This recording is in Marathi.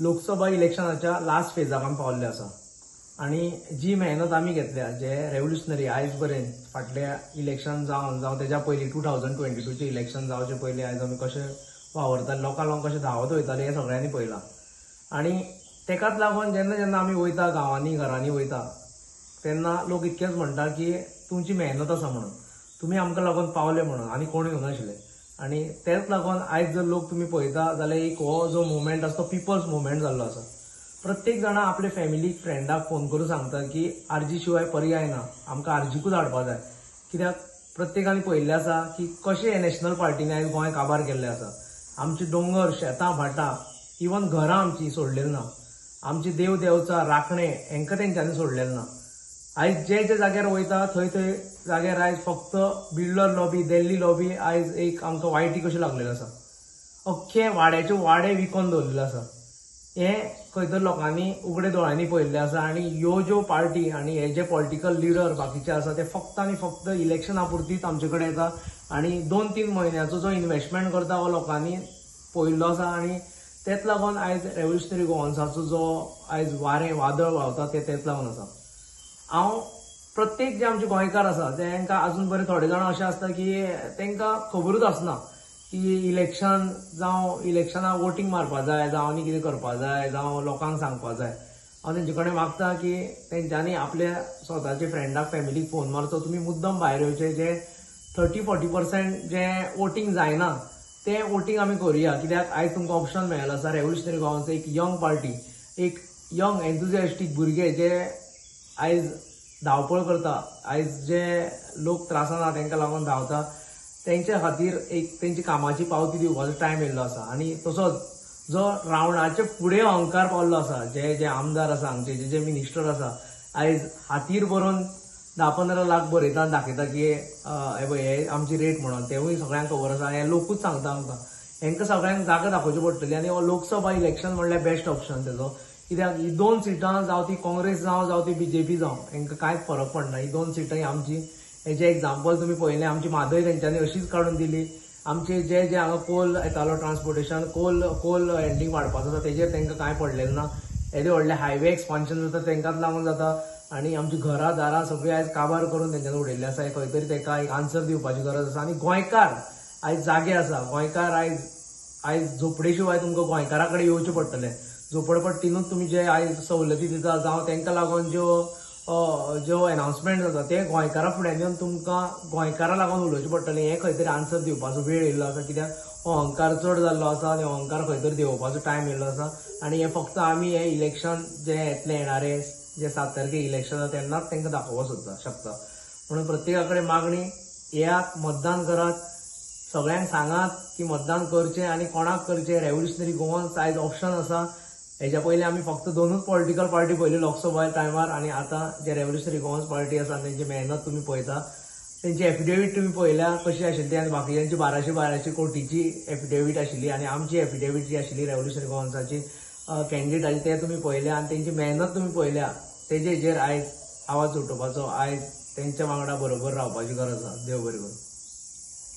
लोकसभा इलेक्शनाच्या लास्ट फेजाक आमी पावल्ले आसा आणि जी मेहनत आमी घेतल्या जे रेव्होल्युशनरी आयज पर्यंत फाटल्या इलेक्शन जावन तेच्या पयलीं 2022 इलेक्शन जावचे पयलीं आयज आमी कशे वावरताले लोकांक कशे धांवत वयताले हे सगळ्यांनी पळयलां आणि तेकाच लागून जेन्ना जेन्ना आमी वयता गांवांनी घरांनी वयता तेन्ना लोक इतकेंच म्हणटा की तुमची मेहनत आसा म्हणून तुमी आमकां लागून पावले म्हणून आनी कोण येवनाशिल्ले आणि तेच लागून आयज जर लोक तुम्ही पळयता जाल्यार एक हो जो मुवमेंट आसा तो पिपल्स मुवमेंट जाल्लो आसा। प्रत्येक जाणा आपले फॅमिलीक फ्रेंडाक फोन करून सांगता की आरजी शिवाय पर्याय ना आमकां आरजीकूच हाडपा जाय कित्याक प्रत्येकानी पळयल्लें आसा की कशें नॅशनल पार्टीने आयज गोंय काबार केल्लें आसा। आमची डोंगर शेतां भाटां इवन घरां आमची सोडलेलीं ना आमची देव देवचां राखणे हेंकां तेंच्यांनी सोडलेलें ना। आयज जे जे जाग्यार वयता थंय थंय जाग्यार आयज फक्त बिल्डर लॉबी दिल्ली लॉबी आयज एक आमकां वायटी कशें लागलेलें आसा। अख्खे वाड्याचे वाडे विकून दवरलेले आसा। हे खंय तर लोकांनी उगडे दोळ्यांनी पळयल्लें आसा आणि ह्यो ज्यो पार्टी आणि हे जे पॉलिटिकल लिडर बाकीचे आसा ते फक्त आनी फक्त इलेक्शना पुरतीच आमचे कडेन येता आणि 2-3 म्हयन्याचो जो इन्व्हेस्टमेंट करता हो लोकांनी पळयल्लो आसा आणि तेच लागून आयज रेव्होल्युशनरी गोवन्साचो जो आयज वारें वादळ व्हांवता तेच लागून आसा। हांव प्रत्येक जे आमचे गोंयकार आसा तेंकां अजून बरें थोडे जाण अशें आसता की तेंकां खबरूच आसना की इलेक्शन जावं इलेक्शनाक वोटींग मारपा जाय जावं आनी कितें करपा जाय जावं लोकांक सांगपा जाय। हांव तेंचे कडेन मागता की तेंच्यांनी आपल्या स्वताच्या फ्रेंडाक फॅमिलीक फोन मारचो तुमी मुद्दम भायर येवचे जे 30-40% जे वोटींग जायना ते वोटींग आमी करुया कित्याक आयज तुमकां ऑप्शन मेळ्ळें आसा रेव्होल्युशनरी गोवन्स एक यंग पार्टी एक यंग एन्थुजियास्टीक भुरगे जे आयज धांवपळ करता आयज जे लोक त्रासान आहा तेंकां लागून धांवता तेंच्या खातीर एक तेंची कामाची पावती दिवपाचो टायम येयल्लो आसा आणि तसोच जो रावणाचे फुडें अहंकार पावल्लो आसा जे जे आमदार आसा हांगचे जे जे मिनिस्टर आसा आयज हातीर बरोवन 10-15 लाख बरयता दाखयता की हे पळय हे आमची रेट म्हणून तेवूय सगळ्यांक खबर आसा हे लोकूच सांगता आमकां हेंकां सगळ्यांक जागा दाखोवची पडटली आणि हो लोकसभा इलेक्शन म्हणल्यार बेस्ट ऑप्शन तेजो कित्याक ही 2 सिटां जावं ती काँग्रेस जावं ती बीजेपी जावं हेंकां कांयच फरक पडना। ही 2 सिटां आमची हेजे एक्झाम्पल तुमी पळयलें आमची म्हादय तेंच्यांनी अशीच काडून दिली। आमचे जे जे हांगा कोल येतालो ट्रान्सपोर्टेशन कोल हँडलिंग वाडपाचो आसा तेजेर तेंकां कांय पडलेलें ना। येदे व्हडले हायवे एक्सपान्शन जाता तेंकाच लागून जाता आणि आमची घरां दारां सगळी आयज काबार करून तेंच्यांनी उडयल्ली आसा। खंय तरी तेका एक आन्सर दिवपाची गरज आसा आणि गोंयकार आयज जागे आसा गोंयकार आयज झोपडे शिवाय तुमकां गोंयकारा कडेन येवचें पडटलें। झोपडपट्टीनूच तुमी जे आयज सवलती दिता जावं तेंकां लागून ज्यो अनाउन्समेंट जाता ते गोंयकारा फुड्यान येवन तुमकां गोंयकारा लागून उलोवचें पडटलें हे खंय तरी आन्सर दिवपाचो वेळ येयल्लो आसा कित्याक हो अहंकार चड जाल्लो आसा आनी अहंकार खंय तरी देंवोवपाचो टायम येयल्लो आसा आणि हे फक्त आमी हे इलेक्शन जे येतले येणारे जे 7 तारखेक इलेक्शन तेन्नाच तेंकां दाखोवंक शकता। म्हणून प्रत्येका कडेन मागणी येयात मतदान करात सगळ्यांक सांगात की मतदान करचें आणि कोणाक करचें। रेव्होल्युशनरी गोवन्स आयज ऑप्शन आसा। हेच्या पयलीं आमी फक्त 2च पॉलिटिकल पार्टी पळयल्यो लोकसभा टायमार आणि आतां जे रेव्होल्युशनरी गोवन्स पार्टी आसा तेंची मेहनत तुमी पळयता तेंची एफिडेवीट तुमी पळयल्या कशी आशिल्ली आणि बाकीच्यांची 1200 कोटीची एफिडेवीट आशिल्ली आणि आमची एफिडेवीट जी आशिल्ली रेव्होल्युशनरी गोवन्साची कॅन्डिडेटाची ते तुमी पळयल्या आणि तेंची मेहनत तुमी पळयल्या तेजेर आयज आवाज उठोवपाचो आयज तेंच्या वांगडा बरोबर रावपाची गरज आसा। देव बरें करूं।